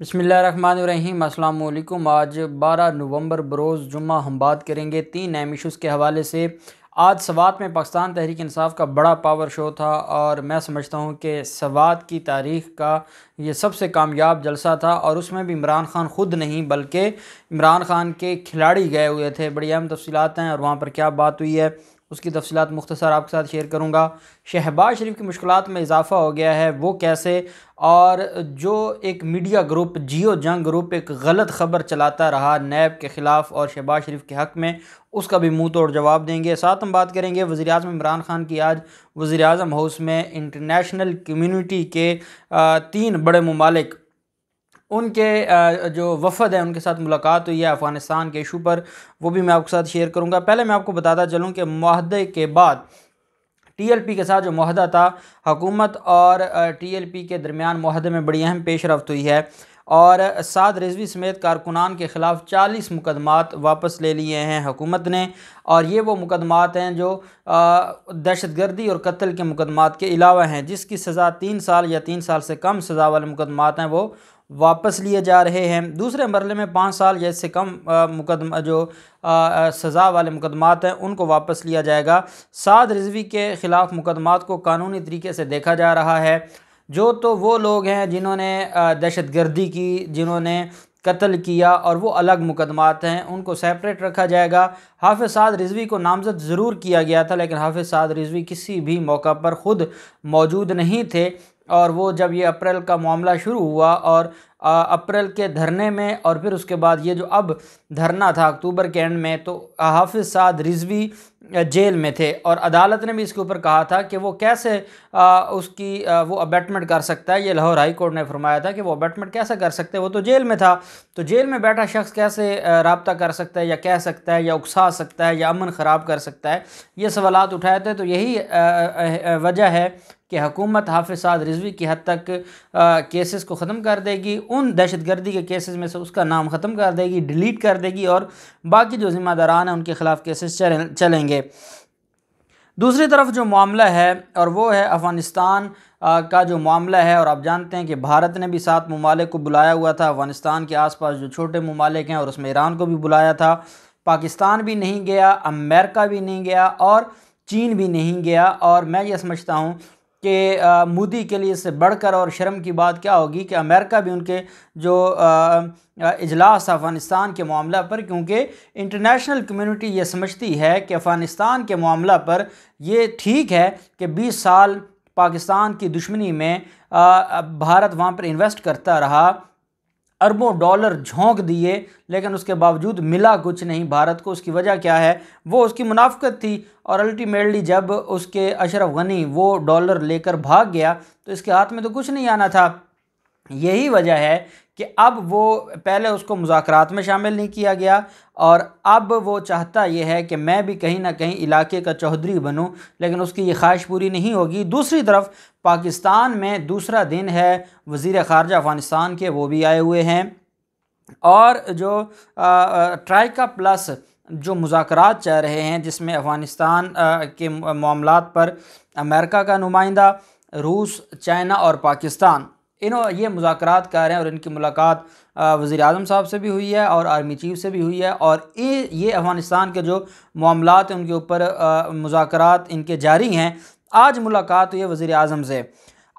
बिस्मिल्लाहिर्रहमानिर्रहीम। अस्सलाम वालेकुम। आज 12 नवंबर बरोज़ जुम्मा हम बात करेंगे 3 अहम इशूज़ के हवाले से। आज सवात में पाकिस्तान तहरीक इंसाफ का बड़ा पावर शो था और मैं समझता हूँ कि सवात की तारीख़ का ये सबसे कामयाब जलसा था और उसमें भी इमरान खान ख़ुद नहीं बल्कि इमरान खान के खिलाड़ी गए हुए थे। बड़ी अहम तफसीलात हैं और वहाँ पर क्या बात हुई है उसकी तफसीलात मुख्तसर आपके साथ शेयर करूँगा। शहबाज शरीफ की मुश्किलात में इजाफ़ा हो गया है, वो कैसे, और जो एक मीडिया ग्रुप जियो जंग ग्रुप एक गलत ख़बर चलाता रहा नैब के ख़िलाफ़ और शहबाज शरीफ के हक़ में, उसका भी मुंह तोड़ जवाब देंगे। साथ हम बात करेंगे वज़ीर-ए-आज़म इमरान खान की आज वज़ीर-ए-आज़म हाउस में इंटरनेशनल कम्युनिटी के 3 बड़े ममालिक उनके जो वफ़द है उनके साथ मुलाकात हुई है अफ़गानिस्तान के इशू पर, वो भी मैं आपके साथ शेयर करूँगा। पहले मैं आपको बताता चलूँ कि मुआहदे के बाद TLP के साथ जो मुआहदा था, हुकूमत और TLP के दरमियान मुआहदे में बड़ी अहम पेशरफ्त हुई है और साद रिजवी समेत कारकुनान के ख़िलाफ़ 40 मुकदमात वापस ले लिए हैं हुकूमत ने। और ये वो मुकदमात हैं जो दहशतगर्दी और कत्ल के मुकदमात के अलावा हैं, जिसकी सज़ा 3 साल या 3 साल से कम सज़ा वाले मुकदमात हैं वो वापस लिए जा रहे हैं। दूसरे मरले में 5 साल या इससे कम मुकदमा जो सज़ा वाले मुकदमात हैं उनको वापस लिया जाएगा। साद रिजवी के ख़िलाफ़ मुकदमात को कानूनी तरीके से देखा जा रहा है। जो तो वो लोग हैं जिन्होंने दहशतगर्दी की, जिन्होंने कत्ल किया, और वो अलग मुकदमात हैं, उनको सेपरेट रखा जाएगा। हाफिज़ साद रिजवी को नामज़द ज़रूर किया गया था लेकिन हाफिज़ साद रिजवी किसी भी मौका पर ख़ुद मौजूद नहीं थे और वो जब ये अप्रैल का मामला शुरू हुआ और अप्रैल के धरने में और फिर उसके बाद ये जो अब धरना था अक्टूबर के एंड में, तो हाफिज़ साद रिजवी जेल में थे और अदालत ने भी इसके ऊपर कहा था कि वो कैसे वो अबेटमेंट कर सकता है। ये लाहौर हाई कोर्ट ने फरमाया था कि वो अबेटमेंट कैसे कर सकते हैं, वो तो जेल में था, तो जेल में बैठा शख्स कैसे रब्ता कर सकता है या कह सकता है या उकसा सकता है या अमन ख़राब कर सकता है, ये सवालात उठाए थे। तो यही वजह है कि हुकूमत हाफिज़ साद रिजवी की हद तक केसेस को ख़त्म कर देगी, उन दहशतगर्दी के केसेस में से उसका नाम ख़त्म कर देगी, डिलीट कर देगी और बाकी जो ज़िम्मेदारान हैं उनके ख़िलाफ़ केसेस चलेंगे। दूसरी तरफ जो मामला है और वो है अफ़गानिस्तान का जो मामला है, और आप जानते हैं कि भारत ने भी 7 ममालिक को बुलाया हुआ था। अफ़गानिस्तान के आसपास जो छोटे ममालिक हैं और उसमें ईरान को भी बुलाया था। पाकिस्तान भी नहीं गया, अमेरिका भी नहीं गया और चीन भी नहीं गया। और मैं ये समझता हूँ कि मोदी के लिए इससे बढ़कर और शर्म की बात क्या होगी कि अमेरिका भी उनके जो इजलास अफ़गानिस्तान के मामला पर, क्योंकि इंटरनेशनल कम्युनिटी ये समझती है कि अफ़गानिस्तान के मामला पर ये ठीक है कि 20 साल पाकिस्तान की दुश्मनी में भारत वहाँ पर इन्वेस्ट करता रहा, अरबों डॉलर झोंक दिए, लेकिन उसके बावजूद मिला कुछ नहीं भारत को। उसकी वजह क्या है? वो उसकी मुनाफ़िकत थी और अल्टीमेटली जब उसके अशरफ गनी वो डॉलर लेकर भाग गया तो इसके हाथ में तो कुछ नहीं आना था। यही वजह है कि अब वो पहले उसको मुज़ाकरात में शामिल नहीं किया गया और अब वो चाहता ये है कि मैं भी कहीं ना कहीं इलाके का चौधरी बनूं, लेकिन उसकी ये ख्वाहिश पूरी नहीं होगी। दूसरी तरफ पाकिस्तान में दूसरा दिन है, वज़ीर ख़ारजा अफ़गानिस्तान के वो भी आए हुए हैं और जो ट्राइका प्लस जो मुज़ाकरात चल रहे हैं जिसमें अफ़गानिस्तान के मामलात पर अमेरिका का नुमाइंदा, रूस, चाइना और पाकिस्तान ये मुज़ाकरात कर रहे हैं और इनकी मुलाकात वज़ीर-ए-आज़म साहब से भी हुई है और आर्मी चीफ से भी हुई है और ये अफ़गानिस्तान के जो मामलात हैं उनके ऊपर मुज़ाकरात इनके जारी हैं। आज मुलाकात हुई है वज़ीर-ए-आज़म से।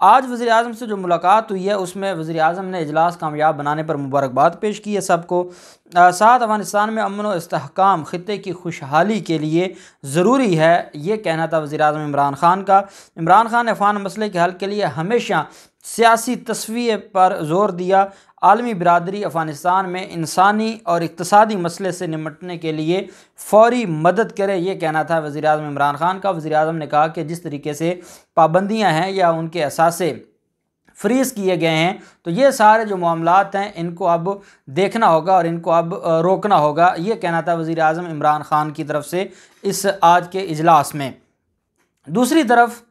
आज वज़ीर-ए-आज़म से जो मुलाकात हुई है उसमें वज़ीर-ए-आज़म ने इजलास कामयाब बनाने पर मुबारकबाद पेश की है सबको। साथ अफ़गानिस्तान में अमन और इस्तेहकाम ख़ित्ते की खुशहाली के लिए ज़रूरी है, ये कहना था वज़ीर-ए-आज़म इमरान खान का। इमरान खान ने अफ़गान मसले के हल के लिए हमेशा सियासी तस्वीर पर ज़ोर दिया। आलमी बिरादरी अफ़गानिस्तान में इंसानी और इक़्तिसादी मसले से निपटने के लिए फ़ौरी मदद करे, ये कहना था वज़ीर-ए-आज़म इमरान खान का। वज़ीर-ए-आज़म ने कहा कि जिस तरीके से पाबंदियाँ हैं या उनके असासे फ्रीज़ किए गए हैं, तो ये सारे जो मामलात हैं इनको अब देखना होगा और इनको अब रोकना होगा, ये कहना था वज़ीर-ए-आज़म इमरान खान की तरफ से इस आज के इजलास में। दूसरी तरफ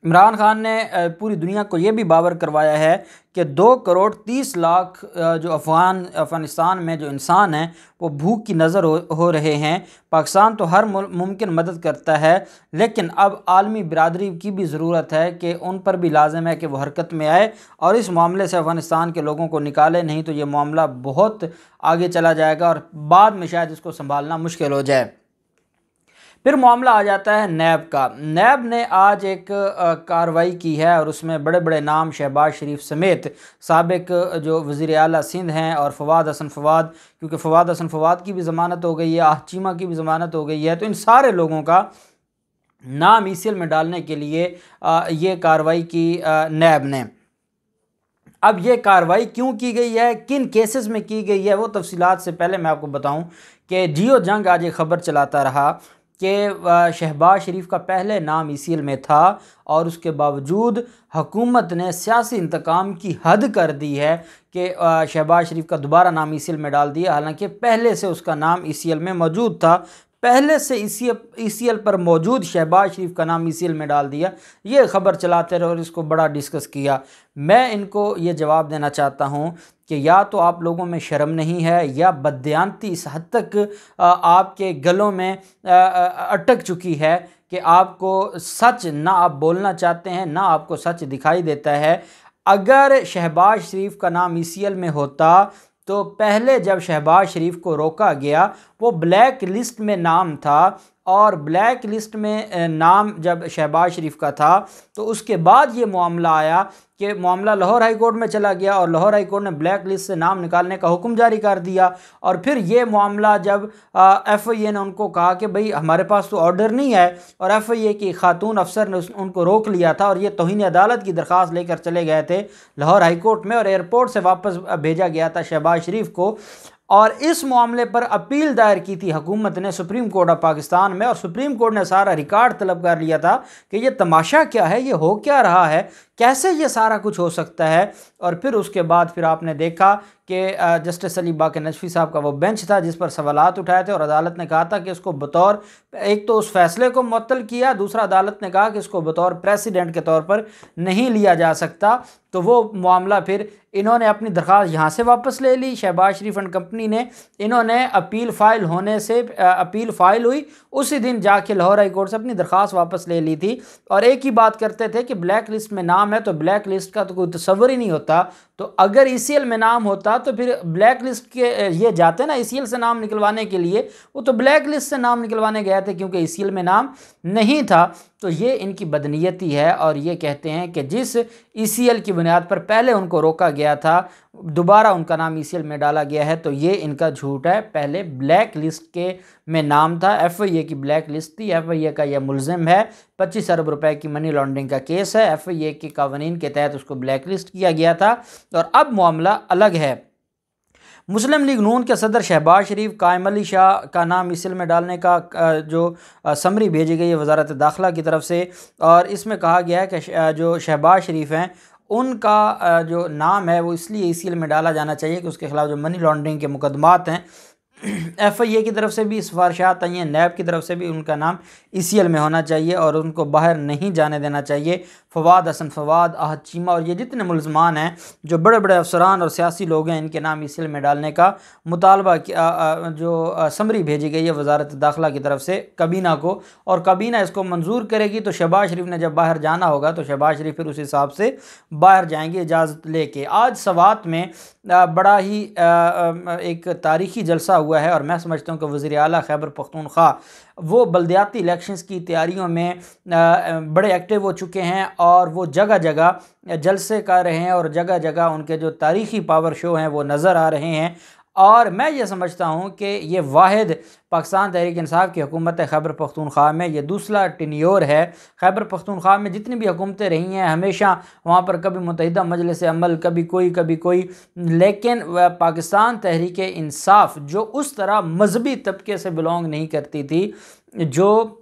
इमरान खान ने पूरी दुनिया को ये भी बावर करवाया है कि 2 करोड़ 30 लाख जो अफ़गानिस्तान में जो इंसान हैं वो भूख की नज़र हो रहे हैं। पाकिस्तान तो हर मुमकिन मदद करता है, लेकिन अब आलमी बिरादरी की भी ज़रूरत है कि उन पर भी लाजिम है कि वो हरकत में आए और इस मामले से अफ़गानिस्तान के लोगों को निकाले, नहीं तो ये मामला बहुत आगे चला जाएगा और बाद में शायद इसको संभालना मुश्किल हो जाए। फिर मामला आ जाता है नैब का। नैब ने आज एक कार्रवाई की है और उसमें बड़े बड़े नाम शहबाज शरीफ समेत साबिक जो वज़ीर आला सिंध हैं और फवाद हसन फवाद, क्योंकि फवाद हसन फवाद की भी ज़मानत हो गई है, आह चीमा की भी ज़मानत हो गई है, तो इन सारे लोगों का नाम ईसीएल में डालने के लिए ये कार्रवाई की नैब ने। अब ये कार्रवाई क्यों की गई है, किन केसेस में की गई है, वो तफसीलात से पहले मैं आपको बताऊं कि जियो जंग आज एक ख़बर चलाता रहा कि शहबाज शरीफ का पहले नाम ईसीएल में था और उसके बावजूद हुकूमत ने सियासी इंतकाम की हद कर दी है कि शहबाज शरीफ का दोबारा नाम ईसीएल में डाल दिया, हालांकि पहले से उसका नाम ईसीएल में मौजूद था। पहले से ईसीएल पर मौजूद शहबाज शरीफ का नाम ईसीएल में डाल दिया। ये ख़बर चलाते रहे और इसको बड़ा डिस्कस किया। मैं इनको ये जवाब देना चाहता हूँ कि या तो आप लोगों में शर्म नहीं है या बददियानती इस हद तक आपके गलों में अटक चुकी है कि आपको सच ना आप बोलना चाहते हैं, ना आपको सच दिखाई देता है। अगर शहबाज शरीफ का नाम ईसीएल में होता तो पहले जब शहबाज शरीफ को रोका गया वो ब्लैक लिस्ट में नाम था, और ब्लैक लिस्ट में नाम जब शहबाज शरीफ का था तो उसके बाद ये मामला आया कि मामला लाहौर हाई कोर्ट में चला गया और लाहौर हाई कोर्ट ने ब्लैक लिस्ट से नाम निकालने का हुक्म जारी कर दिया। और फिर ये मामला जब एफआईए ने उनको कहा कि भाई हमारे पास तो ऑर्डर नहीं है, और एफआईए की खातून अफसर ने उनको रोक लिया था और ये तौहीन अदालत की दरख्वास्त लेकर चले गए थे लाहौर हाई कोर्ट में और एयरपोर्ट से वापस भेजा गया था शहबाज शरीफ को। और इस मामले पर अपील दायर की थी हुकूमत ने सुप्रीम कोर्ट ऑफ पाकिस्तान में, और सुप्रीम कोर्ट ने सारा रिकॉर्ड तलब कर लिया था कि ये तमाशा क्या है, ये हो क्या रहा है, कैसे ये सारा कुछ हो सकता है। और फिर उसके बाद फिर आपने देखा कि जस्टिस अली बाक़ी नजफ़ी साहब का वो बेंच था जिस पर सवालात उठाए थे और अदालत ने कहा था कि इसको बतौर, एक तो उस फैसले को मुअत्तल किया, दूसरा अदालत ने कहा कि इसको बतौर प्रेसिडेंट के तौर पर नहीं लिया जा सकता। तो वो मामला फिर इन्होंने अपनी दरख्वास्त यहाँ से वापस ले ली, शहबाज शरीफ एंड कंपनी ने। इन्होंने अपील फ़ाइल होने से अपील फ़ाइल हुई उसी दिन जाके लाहौर हाई कोर्ट से अपनी दरख्वास्त वापस ले ली थी। और एक ही बात करते थे कि ब्लैक लिस्ट में नाम है तो ब्लैक लिस्ट का तो कोई तस्वर ही नहीं होता। तो अगर ईसीएल में नाम होता तो फिर ब्लैक लिस्ट के ये जाते ना ईसीएल से नाम निकलवाने के लिए, वो तो ब्लैक लिस्ट से नाम निकलवाने गए थे क्योंकि ईसीएल में नाम नहीं था। तो ये इनकी बदनीयती है और ये कहते हैं कि जिस ईसीएल की बुनियाद पर पहले उनको रोका गया था दोबारा उनका नाम ईसीएल में डाला गया है, तो ये इनका झूठ है। पहले ब्लैक लिस्ट के में नाम था, एफआईए की ब्लैक लिस्ट थी, एफआईए का यह मुलजिम है, 25 अरब रुपए की मनी लॉन्ड्रिंग का केस है, एफआईए के कानून के तहत उसको ब्लैक लिस्ट किया गया था। और अब मामला अलग है। मुस्लिम लीग नून के सदर शहबाज शरीफ कायम अली शाह का नाम ईसीएल में डालने का जो समरी भेजी गई है वजारत दाखिला की तरफ से, और इसमें कहा गया है कि जो शहबाज शरीफ हैं उनका जो नाम है वो इसलिए ईसीएल में डाला जाना चाहिए कि उसके खिलाफ जो मनी लॉन्ड्रिंग के मुकदमात हैं एफआईए की तरफ से भी सिफारिशात आई हैं, नैब की तरफ से भी उनका नाम ईसीएल में होना चाहिए और उनको बाहर नहीं जाने देना चाहिए। फवाद हसन फवाद, आहद चीमा और ये जितने मुलजमान हैं जो बड़े बड़े अफसरान और सियासी लोग हैं, इनके नाम ईसीएल में डालने का मुतालबा जो समरी भेजी गई है वजारत दाखिला की तरफ से कबीना को, और कबीना इसको मंजूर करेगी तो शहबाज शरीफ ने जब बाहर जाना होगा तो शहबाज शरीफ फिर उस हिसाब से बाहर जाएंगे इजाज़त लेके। आज सवात में बड़ा ही एक तारीखी जलसा हुआ है और मैं समझता हूँ कि वज़ीर आला खैबर पख्तूनख्वा वो बल्दियाती इलेक्शंस की तैयारियों में बड़े एक्टिव हो चुके हैं और वो जगह जगह जलसे कर रहे हैं और जगह जगह उनके जो तारीखी पावर शो हैं वो नज़र आ रहे हैं। और मैं ये समझता हूँ कि ये वाहिद पाकिस्तान तहरीक इंसाफ की हुकूमत खैबर पख्तूनख्वा में ये दूसरा टेन्योर है। खैबर पख्तूनख्वा में जितनी भी हुकूमतें रही हैं हमेशा वहाँ पर कभी मुत्तहिदा मजलिस अमल, कभी कोई, लेकिन पाकिस्तान तहरीक इंसाफ जो उस तरह मजहबी तबके से बिलोंग नहीं करती थी, जो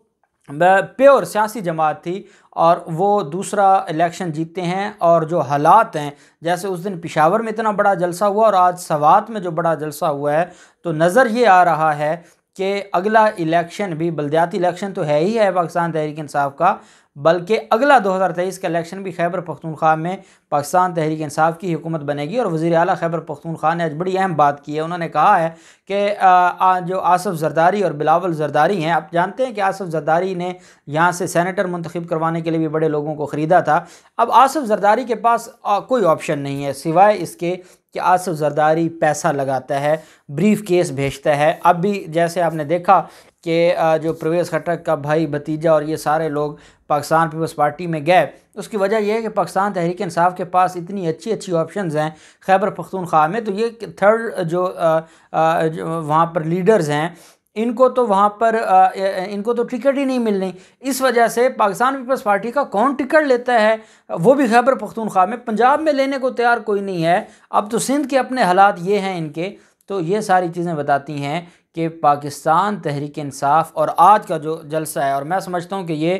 प्योर सियासी जमात थी, और वो दूसरा इलेक्शन जीतते हैं। और जो हालात हैं जैसे उस दिन पेशावर में इतना बड़ा जलसा हुआ और आज सवात में जो बड़ा जलसा हुआ है, तो नज़र ये आ रहा है कि अगला इलेक्शन भी बल्दियाती इलेक्शन तो है ही है पाकिस्तान तहरीक इंसाफ का, बल्कि अगला 2023 का इलेक्शन भी खैबर पख्तूनख्वा में पाकिस्तान तहरीक इंसाफ की हुकूमत बनेगी। और वज़ीर आला खैबर पख्तूनख्वा ने आज बड़ी अहम बात की है। उन्होंने कहा है कि जो आसफ़ ज़रदारी और बिलावल ज़रदारी हैं, आप जानते हैं कि आसफ़ ज़रदारी ने यहाँ से सेनेटर मुंतखब करवाने के लिए भी बड़े लोगों को ख़रीदा था। अब आसफ़ ज़रदारी के पास कोई ऑप्शन नहीं है सिवाय इसके कि आसफ़ ज़रदारी पैसा लगाता है, ब्रीफ केस भेजता है। अब भी जैसे आपने देखा कि जो परवेज़ खट्टक का भाई भतीजा और ये सारे लोग पाकिस्तान पीपल्स पार्टी में गए, उसकी वजह यह है कि पाकिस्तान तहरीक इंसाफ के पास इतनी अच्छी अच्छी ऑप्शंस हैं खैबर पख्तूनख्वा में। तो ये थर्ड जो वहाँ पर लीडर्स हैं, इनको तो वहाँ पर इनको तो टिकट ही नहीं मिलनी। इस वजह से पाकिस्तान पीपल्स पार्टी का कौन टिकट लेता है, वो भी खैबर पख्तूनख्वा में, पंजाब में लेने को तैयार कोई नहीं है। अब तो सिंध के अपने हालात ये हैं इनके। तो ये सारी चीज़ें बताती हैं कि पाकिस्तान तहरीक इंसाफ और आज का जो जलसा है, और मैं समझता हूँ कि ये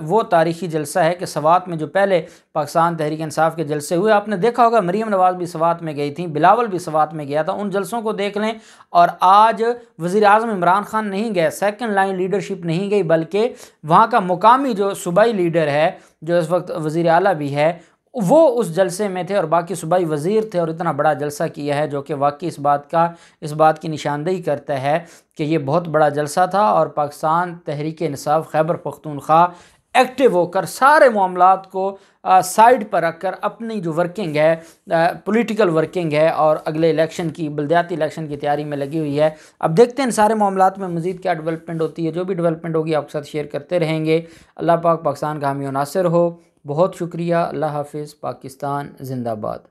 वो तारीख़ी जलसा है कि सवात में जो पहले पाकिस्तान तहरीक इंसाफ के जलसे हुए, आपने देखा होगा मरीम नवाज़ भी सवात में गई थी, बिलावल भी सवात में गया था, उन जलसों को देख लें। और आज वज़ीर आज़म इमरान खान नहीं गए, सेकंड लाइन लीडरशिप नहीं गई, बल्कि वहाँ का मुकामी जो सूबाई लीडर है, जो इस वक्त वज़ीर आला भी है, वो उस जलसे में थे और बाकी सूबाई वज़ीर थे और इतना बड़ा जलसा किया है, जो कि वाकई इस बात की निशानदेही करता है कि ये बहुत बड़ा जलसा था। और पाकिस्तान तहरीक इंसाफ खैबर पख्तूनख्वा एक्टिव होकर सारे मामलात को साइड पर रखकर अपनी जो वर्किंग है, पॉलिटिकल वर्किंग है, और अगले इलेक्शन की, बल्दियाती इलेक्शन की तैयारी में लगी हुई है। अब देखते हैं इन सारे मामलात में मज़ीद क्या डेवलपमेंट होती है। जो भी डेवलपमेंट होगी आपके साथ शेयर करते रहेंगे। अल्लाह पाक पाकिस्तान का हामी और नासिर हो। बहुत शुक्रिया। अल्लाह हाफिज़। पाकिस्तान जिंदाबाद।